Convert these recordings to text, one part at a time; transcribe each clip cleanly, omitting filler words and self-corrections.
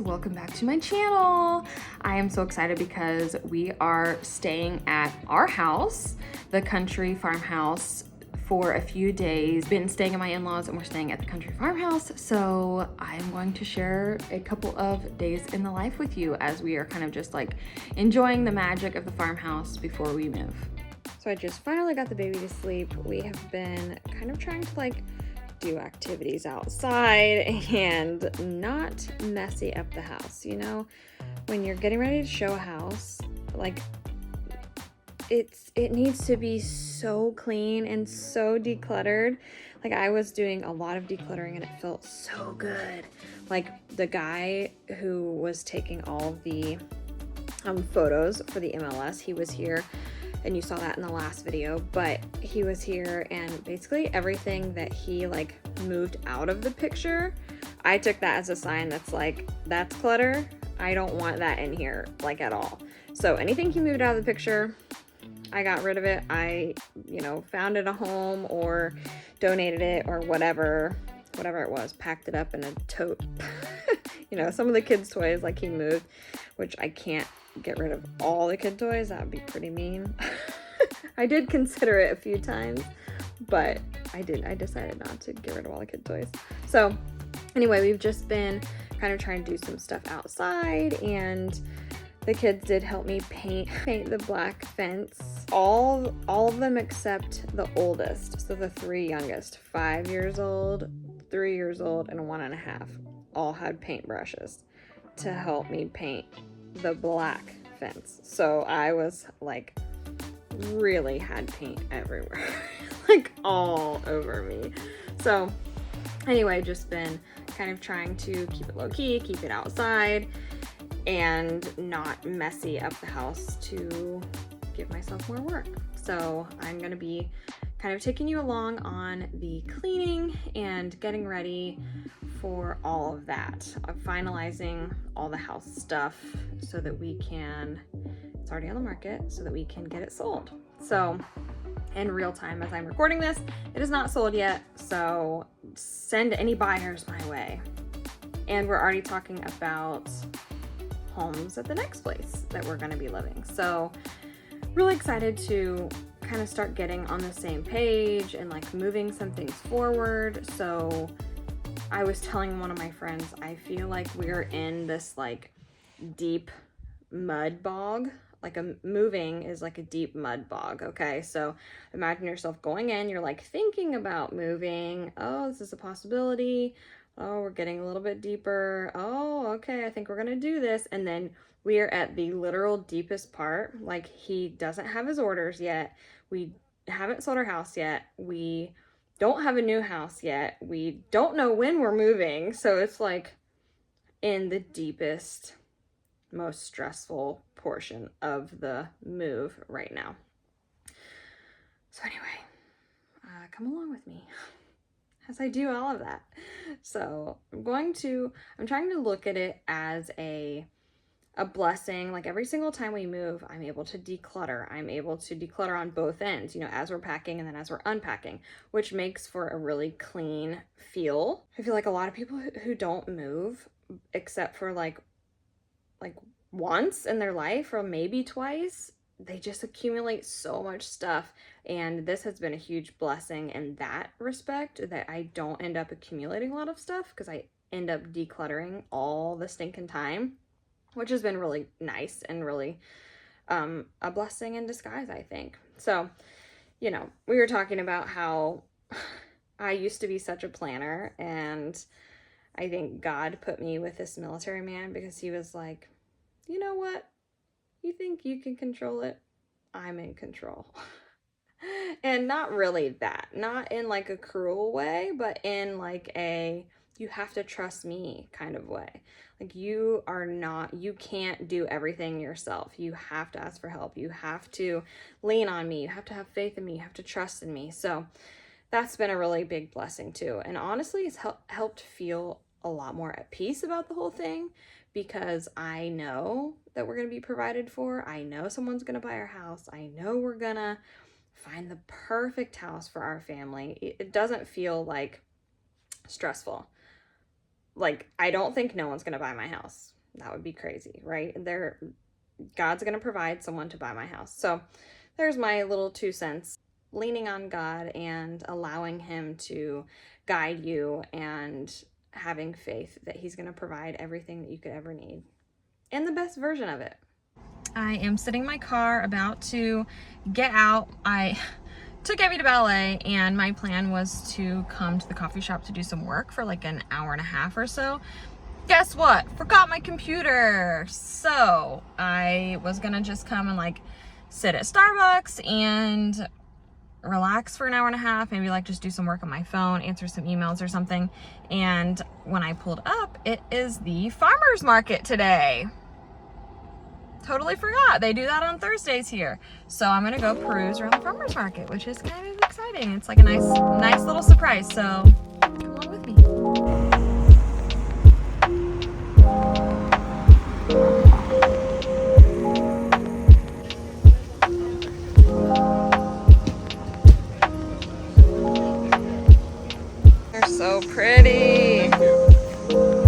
welcome back to my channel. I am so excited because we are staying at our house, the country farmhouse, for a few days. Been staying at my in-laws and we're staying at the country farmhouse, so I'm going to share a couple of days in the life with you as we are kind of just like enjoying the magic of the farmhouse before we move. So I just finally got the baby to sleep. We have been kind of trying to like do activities outside and not messy up the house. You know, when you're getting ready to show a house, like it needs to be so clean and so decluttered. Like I was doing a lot of decluttering and it felt so good. Like the guy who was taking all of the photos for the MLS, he was here, and you saw that in the last video, but he was here and basically everything that he like moved out of the picture, I took that as a sign that's like, that's clutter. I don't want that in here like at all. So anything he moved out of the picture, I got rid of it. I, found it a home or donated it or whatever it was, packed it up in a tote. Some of the kids' toys like he moved, which I can't get rid of all the kid toys. That would be pretty mean. I did consider it a few times, but I decided not to get rid of all the kid toys. So anyway, we've just been kind of trying to do some stuff outside, and the kids did help me paint the black fence. All of them except the oldest, so the three youngest, 5 years old, 3 years old, and 1.5, all had paintbrushes to help me paint the black fence. So I was like, really had paint everywhere, like all over me. So anyway, just been kind of trying to keep it low key, keep it outside, and not messy up the house to give myself more work. So I'm gonna be kind of taking you along on the cleaning and getting ready for all of that, finalizing all the house stuff so that we can, it's already on the market, so that we can get it sold. So in real time as I'm recording this, it is not sold yet, so send any buyers my way. And we're already talking about homes at the next place that we're gonna be living. So really excited to kind of start getting on the same page and like moving some things forward. So I was telling one of my friends, I feel like we're in this like deep mud bog. Like moving is like a deep mud bog, okay? So imagine yourself going in, you're like thinking about moving. Oh, this is a possibility. Oh, we're getting a little bit deeper. Oh, okay, I think we're gonna do this. And then we are at the literal deepest part. Like he doesn't have his orders yet. We haven't sold our house yet. We don't have a new house yet. We don't know when we're moving. So it's like in the deepest, most stressful portion of the move right now. So anyway, come along with me as I do all of that. So I'm trying to look at it as a blessing. Like every single time we move, I'm able to declutter. I'm able to declutter on both ends, as we're packing and then as we're unpacking, which makes for a really clean feel. I feel like a lot of people who don't move, except for like once in their life or maybe twice, they just accumulate so much stuff. And this has been a huge blessing in that respect, that I don't end up accumulating a lot of stuff because I end up decluttering all the stinking time, which has been really nice and really a blessing in disguise, I think. So, we were talking about how I used to be such a planner, and I think God put me with this military man because he was like, you know what? You think you can control it? I'm in control. And not really that, not in like a cruel way, but in like a, you have to trust me kind of way. Like you can't do everything yourself. You have to ask for help. You have to lean on me. You have to have faith in me. You have to trust in me. So that's been a really big blessing too. And honestly, it's helped feel a lot more at peace about the whole thing, because I know that we're going to be provided for. I know someone's going to buy our house. I know we're going to find the perfect house for our family. It doesn't feel like stressful. Like, I don't think no one's gonna buy my house. That would be crazy, right? God's gonna provide someone to buy my house. So there's my little 2 cents. Leaning on God and allowing him to guide you, and having faith that he's gonna provide everything that you could ever need, and the best version of it. I am sitting in my car about to get out. I took Evie to ballet, and my plan was to come to the coffee shop to do some work for like an hour and a half or so. Guess what? Forgot my computer. So I was gonna just come and like sit at Starbucks and relax for an hour and a half, maybe like just do some work on my phone, answer some emails or something. And when I pulled up, it is the farmers market today. Totally forgot. They do that on Thursdays here. So I'm gonna go peruse around the farmers market, which is kind of exciting. It's like a nice little surprise. So come along with me. They're so pretty. Oh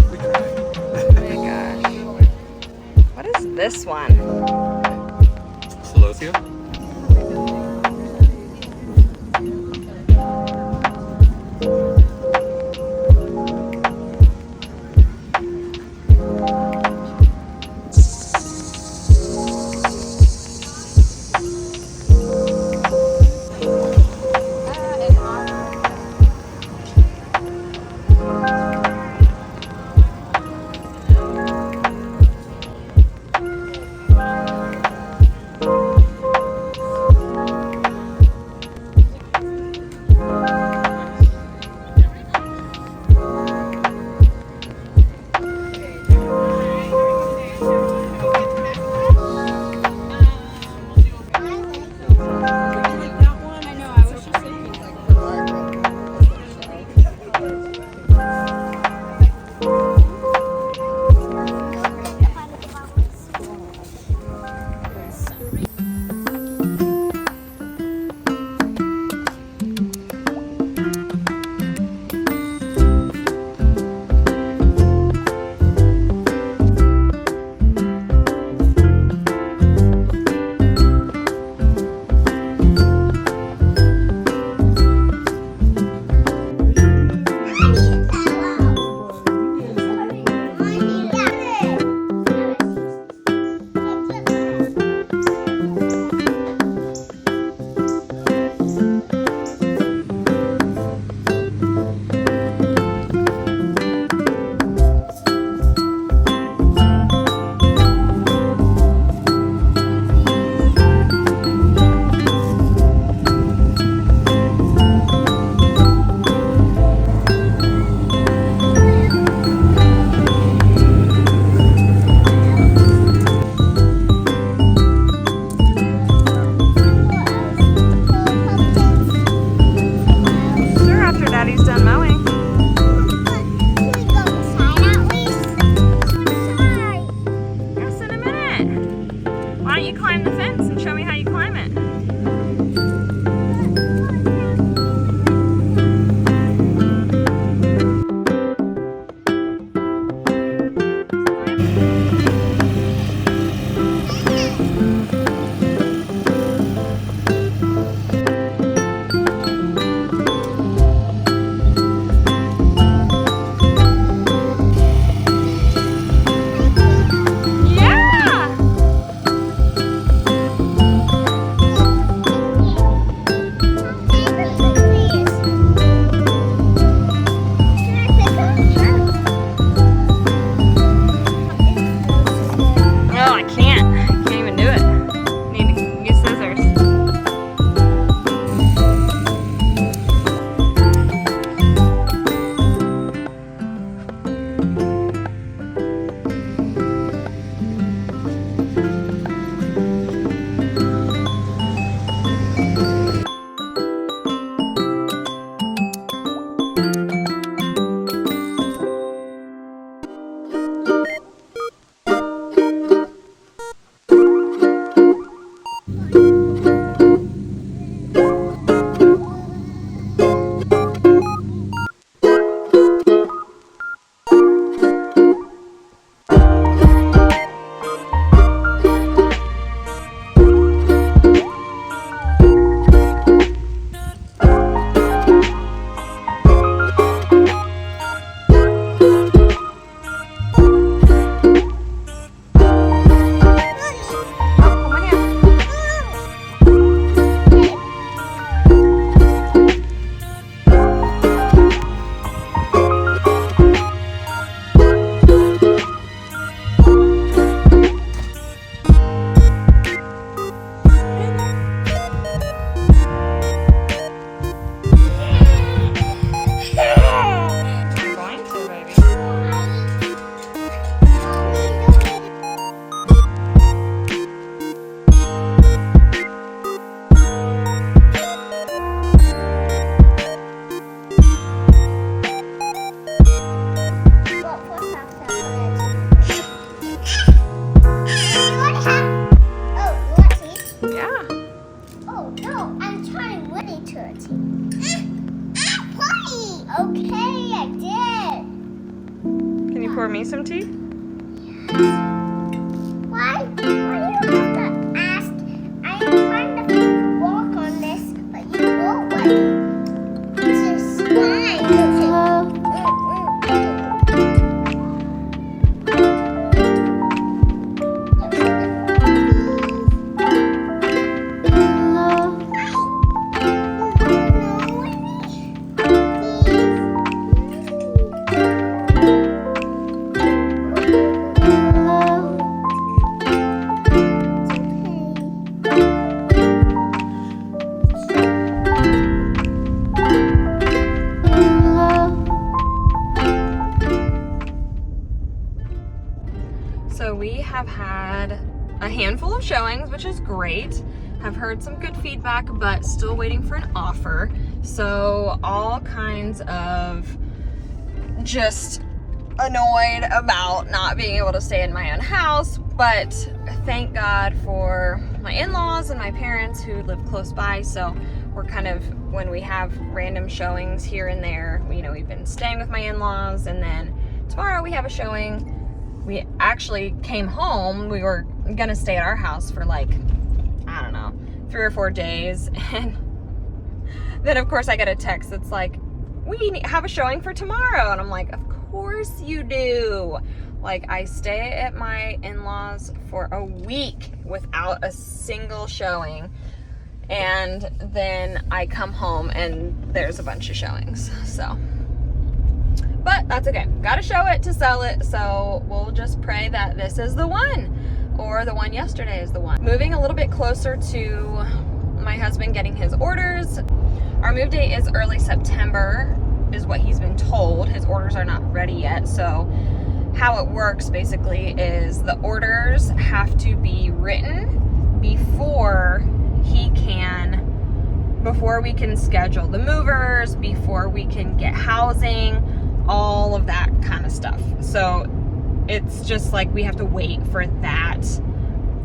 my gosh. What is this one? Celosia? to a tea. Okay, I did. Can you pour me some tea? Why do you have to ask? I am trying to walk on this, but you won't let me. Just why? So we have had a handful of showings, which is great. Have heard some good feedback, but still waiting for an offer. So all kinds of just annoyed about not being able to stay in my own house, but thank God for my in-laws and my parents who live close by. So we're kind of, when we have random showings here and there, you know, we've been staying with my in-laws, and then tomorrow we have a showing. We actually came home. We were gonna stay at our house for like, I don't know, 3 or 4 days. And then of course I get a text that's like, we have a showing for tomorrow. And I'm like, of course you do. Like, I stay at my in-laws for a week without a single showing. And then I come home and there's a bunch of showings, so. But that's okay. Gotta show it to sell it, so we'll just pray that this is the one, or the one yesterday is the one. Moving a little bit closer to my husband getting his orders. Our move date is early September, is what he's been told. His orders are not ready yet, so how it works basically is the orders have to be written before we can schedule the movers, before we can get housing, all of that kind of stuff. So it's just like we have to wait for that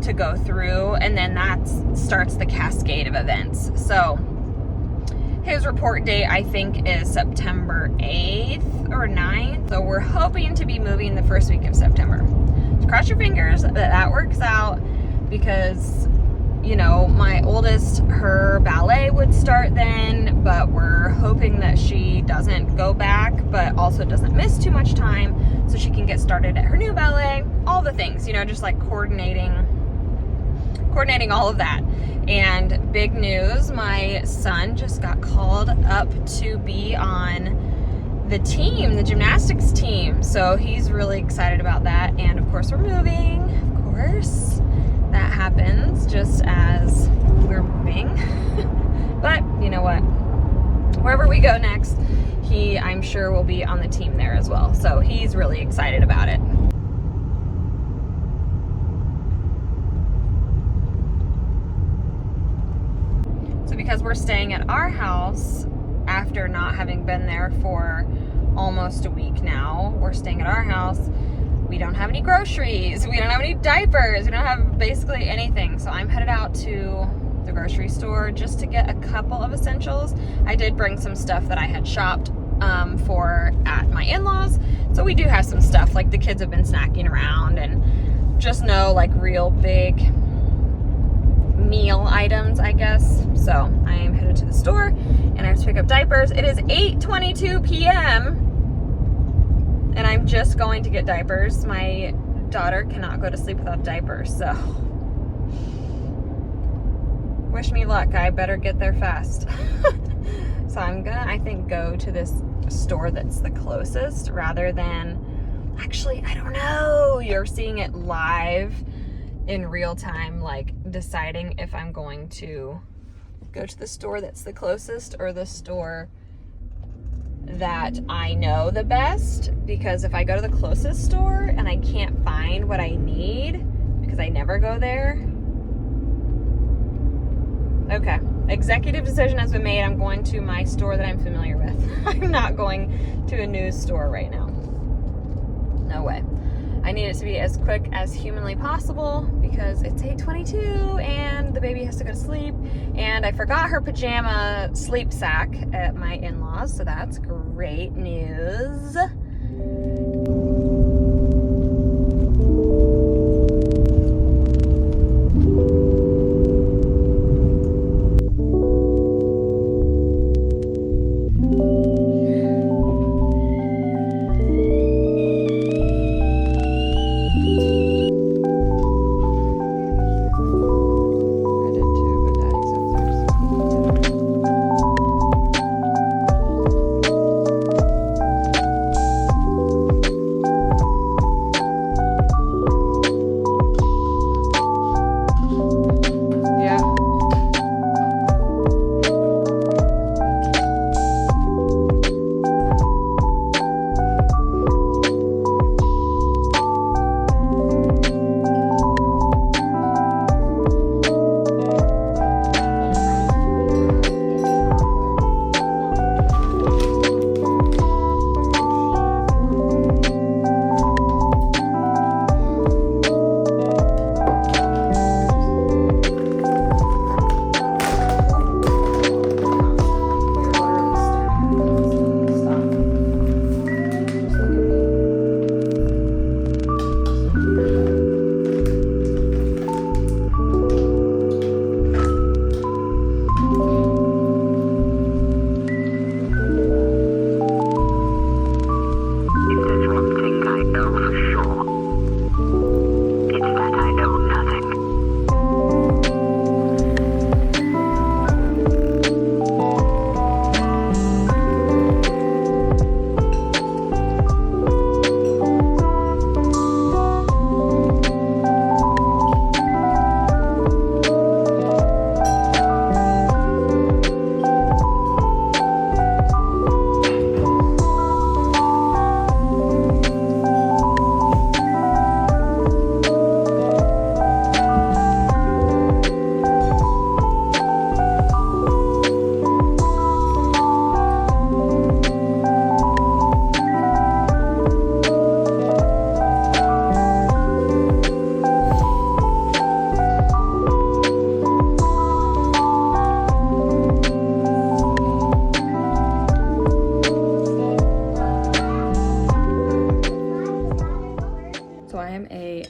to go through, and then that starts the cascade of events. So his report date, I think, is September 8th or 9th. So we're hoping to be moving the first week of September. So cross your fingers that that works out, because, you know, my oldest, her ballet would start then, but we're hoping that she doesn't go back, but also doesn't miss too much time, so she can get started at her new ballet, all the things, you know, just like coordinating all of that. And big news, my son just got called up to be on the team, the gymnastics team, so he's really excited about that. And of course we're moving, of course. That happens just as we're moving. But you know what? Wherever we go next, I'm sure will be on the team there as well. So he's really excited about it. So because we're staying at our house after not having been there for almost a week now, we're staying at our house. We don't have any groceries, we don't have any diapers, we don't have basically anything. So I'm headed out to the grocery store just to get a couple of essentials. I did bring some stuff that I had shopped for at my in-laws. So we do have some stuff, like the kids have been snacking around, and just no like real big meal items, I guess. So I am headed to the store and I have to pick up diapers. It is 8:22 p.m. and I'm just going to get diapers. My daughter cannot go to sleep without diapers, so wish me luck. I better get there fast. So I'm gonna, I think, go to this store that's the closest rather than, actually, I don't know. You're seeing it live in real time, like deciding if I'm going to go to the store that's the closest or the store that I know the best. Because if I go to the closest store and I can't find what I need because I never go there, okay, executive decision has been made. I'm going to my store that I'm familiar with. I'm not going to a new store right now. No way. I need it to be as quick as humanly possible because it's 8:22 and the baby has to go to sleep. And I forgot her pajama sleep sack at my in-laws, so that's great news.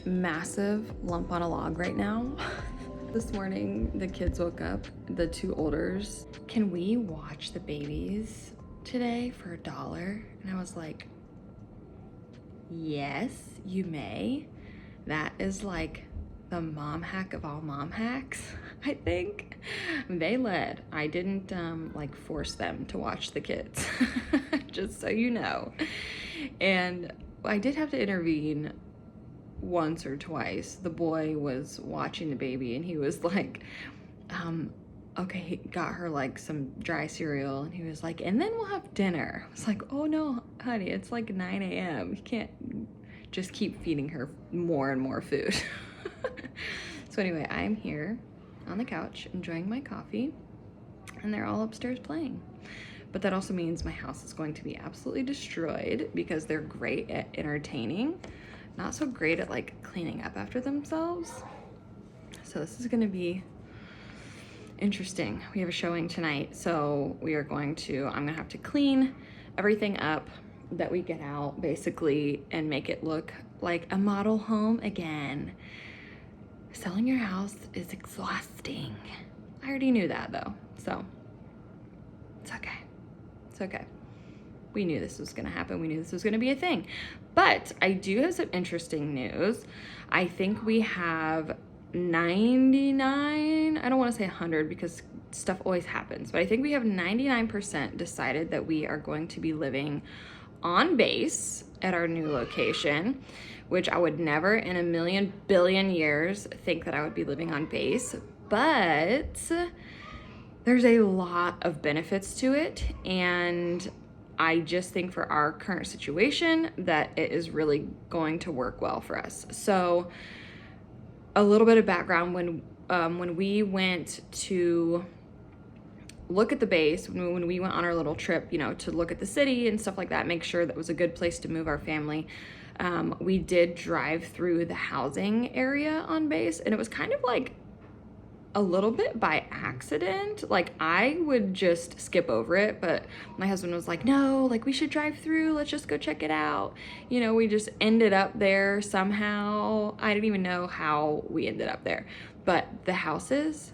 Massive lump on a log right now. This morning, the kids woke up, the two olders. Can we watch the babies today for $1? And I was like, yes, you may. That is like the mom hack of all mom hacks, I think. They led. I didn't like force them to watch the kids, just so you know. And I did have to intervene once or twice. The boy was watching the baby and he was like, okay, he got her like some dry cereal and he was like, and then we'll have dinner. I was like, oh no, honey, it's like 9 a.m. You can't just keep feeding her more and more food. So anyway, I'm here on the couch enjoying my coffee and they're all upstairs playing. But that also means my house is going to be absolutely destroyed because they're great at entertaining, not so great at like cleaning up after themselves. So this is gonna be interesting. We have a showing tonight, so we are going to, I'm gonna have to clean everything up that we get out basically and make it look like a model home again. Selling your house is exhausting. I already knew that though, so it's okay. It's okay. We knew this was gonna happen. We knew this was gonna be a thing. But I do have some interesting news. I think we have 99, I don't wanna say 100 because stuff always happens, but I think we have 99% decided that we are going to be living on base at our new location, which I would never in a million billion years think that I would be living on base, but there's a lot of benefits to it, and I just think for our current situation that it is really going to work well for us. So a little bit of background, when we went to look at the base, when we went on our little trip, you know, to look at the city and stuff like that, make sure that was a good place to move our family, we did drive through the housing area on base, and it was kind of like a little bit by accident. Like, I would just skip over it, but my husband was like, no, like, we should drive through, let's just go check it out. You know, we just ended up there somehow. I didn't even know how we ended up there, but the houses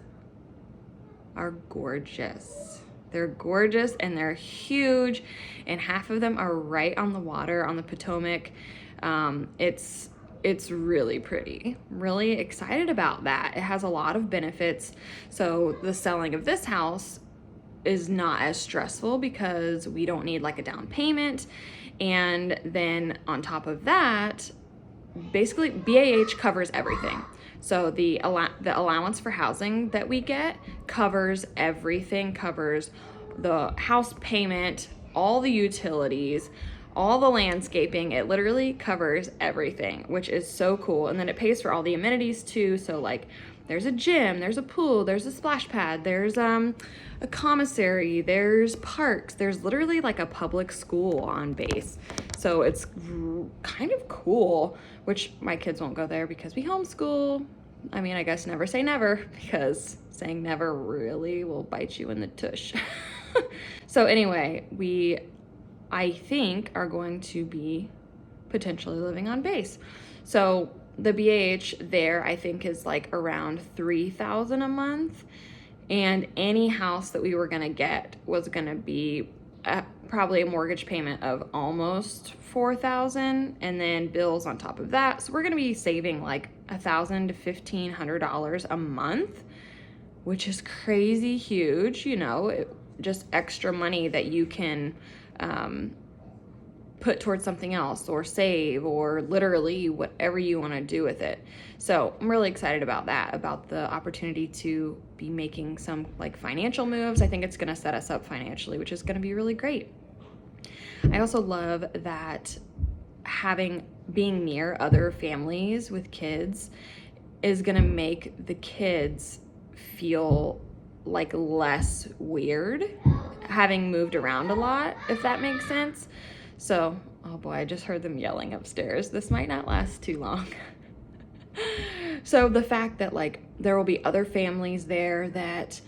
are gorgeous. They're gorgeous and they're huge, and half of them are right on the water, on the Potomac. It's really pretty. Really excited about that. It has a lot of benefits. So the selling of this house is not as stressful because we don't need like a down payment. And then on top of that, basically BAH covers everything. So the allowance for housing that we get covers everything, covers the house payment, all the utilities, all the landscaping. It literally covers everything, which is so cool. And then it pays for all the amenities too. So like there's a gym, there's a pool, there's a splash pad, there's a commissary, there's parks, there's literally like a public school on base. So it's kind of cool, which my kids won't go there because we homeschool. I mean, I guess never say never, because saying never really will bite you in the tush. So anyway, I think are going to be potentially living on base. So the BAH there, I think, is like around $3,000 a month, and any house that we were gonna get was gonna be probably a mortgage payment of almost $4,000, and then bills on top of that. So we're gonna be saving like $1,000 to $1,500 a month, which is crazy huge. You know, just extra money that you can put towards something else or save, or literally whatever you want to do with it. So I'm really excited about that, about the opportunity to be making some like financial moves. I think it's going to set us up financially, which is going to be really great. I also love that being near other families with kids is going to make the kids feel like less weird, having moved around a lot, if that makes sense. So, oh boy, I just heard them yelling upstairs. This might not last too long. So the fact that like there will be other families there that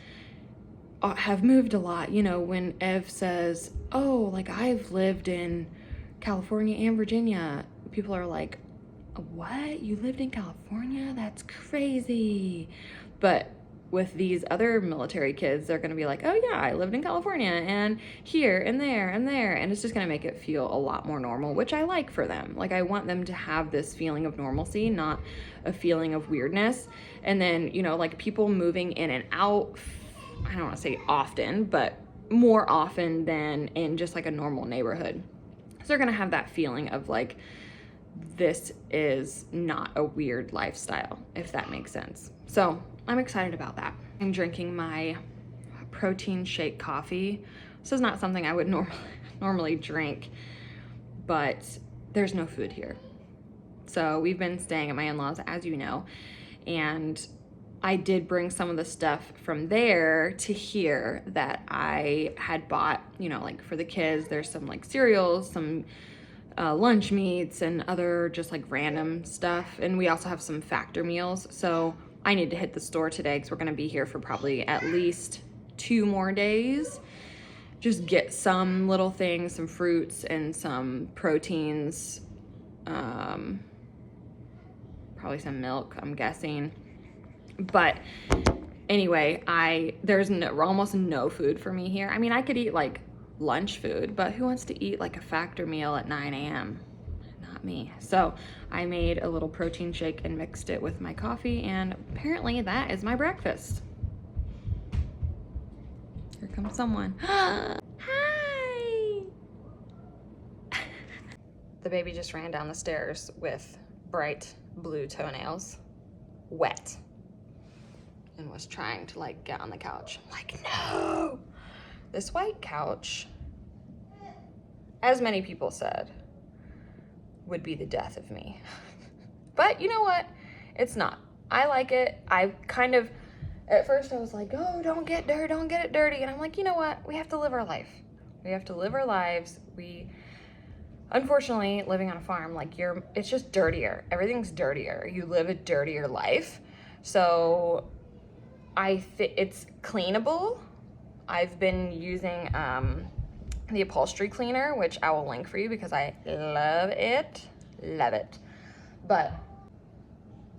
have moved a lot, you know, when Ev says, oh, like I've lived in California and Virginia, people are like, what? You lived in California? That's crazy. But with these other military kids, they're going to be like, oh yeah, I lived in California and here and there and there. And it's just going to make it feel a lot more normal, which I like for them. Like, I want them to have this feeling of normalcy, not a feeling of weirdness. And then, you know, like people moving in and out, I don't want to say often, but more often than in just like a normal neighborhood. So they're going to have that feeling of like, this is not a weird lifestyle, if that makes sense. So I'm excited about that. I'm drinking my protein shake coffee. This is not something I would normally drink, but there's no food here. So we've been staying at my in-laws, as you know, and I did bring some of the stuff from there to here that I had bought, you know, like for the kids. There's some like cereals, some lunch meats, and other just like random stuff. And we also have some factor meals. So I need to hit the store today because we're going to be here for probably at least 2 more days. Just get some little things, some fruits and some proteins, probably some milk, I'm guessing. But anyway, there's almost no food for me here. I mean, I could eat like lunch food, but who wants to eat like a factor meal at 9 a.m.? Not me. So I made a little protein shake and mixed it with my coffee, and apparently that is my breakfast. Here comes someone. Hi! The baby just ran down the stairs with bright blue toenails, wet, and was trying to like get on the couch. I'm like, no! This white couch, as many people said, would be the death of me. But you know what? It's not. I like it. I kind of, at first I was like, oh, don't get it dirty. And I'm like, you know what? We have to live our life. We have to live our lives. unfortunately, living on a farm, like it's just dirtier. Everything's dirtier. You live a dirtier life. So it's cleanable. I've been using the upholstery cleaner, which I will link for you because I love it. Love it. But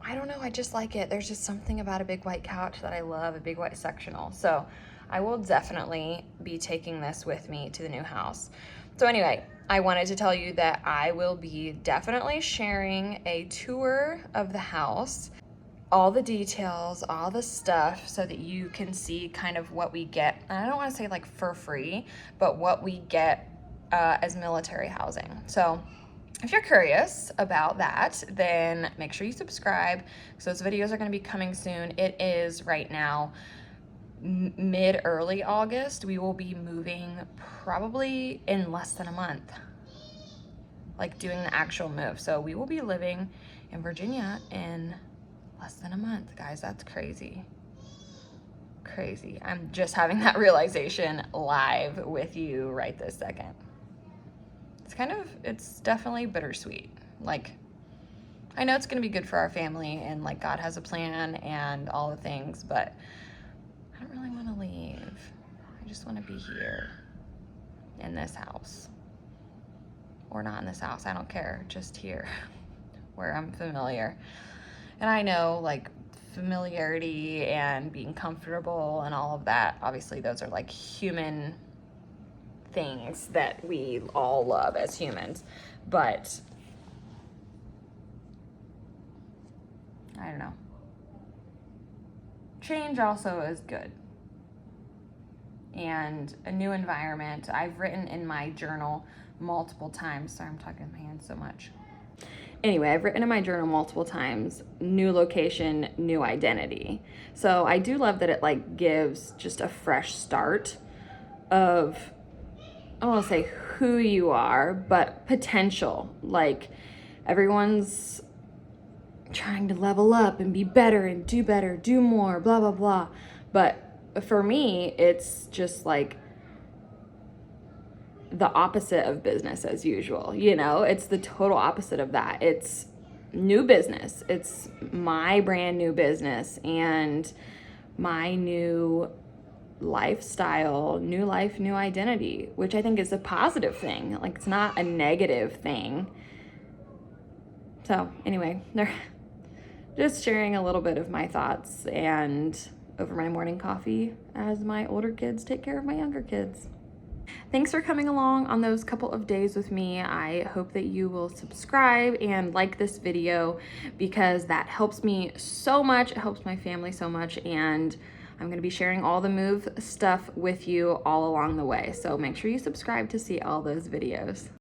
I don't know, I just like it. There's just something about a big white couch that I love, a big white sectional. So I will definitely be taking this with me to the new house. So anyway, I wanted to tell you that I will be definitely sharing a tour of the house, all the details, all the stuff, so that you can see kind of what we get. And I don't want to say like for free, but what we get as military housing. So if you're curious about that, then make sure you subscribe because those videos are going to be coming soon. It is right now mid-early August. We will be moving probably in less than a month, like doing the actual move. So we will be living in Virginia in less than a month, guys. That's crazy. Crazy. I'm just having that realization live with you right this second. It's definitely bittersweet. Like, I know it's gonna be good for our family and like God has a plan and all the things, but I don't really wanna leave. I just wanna be here in this house. Or not in this house, I don't care, just here where I'm familiar. And I know like familiarity and being comfortable and all of that, obviously those are like human things that we all love as humans, but I don't know. Change also is good. And a new environment. I've written in my journal multiple times. Sorry, I'm talking my hands so much. Anyway, I've written in my journal multiple times, new location, new identity. So I do love that it like gives just a fresh start of, I don't want to say who you are, but potential. Like everyone's trying to level up and be better and do more, blah, blah, blah. But for me, it's just like the opposite of business as usual. You know, it's the total opposite of that. It's new business. It's my brand new business and my new lifestyle, new life, new identity, which I think is a positive thing. Like, it's not a negative thing. So anyway, they're just sharing a little bit of my thoughts and over my morning coffee as my older kids take care of my younger kids. Thanks for coming along on those couple of days with me. I hope that you will subscribe and like this video because that helps me so much. It helps my family so much, and I'm going to be sharing all the move stuff with you all along the way. So make sure you subscribe to see all those videos.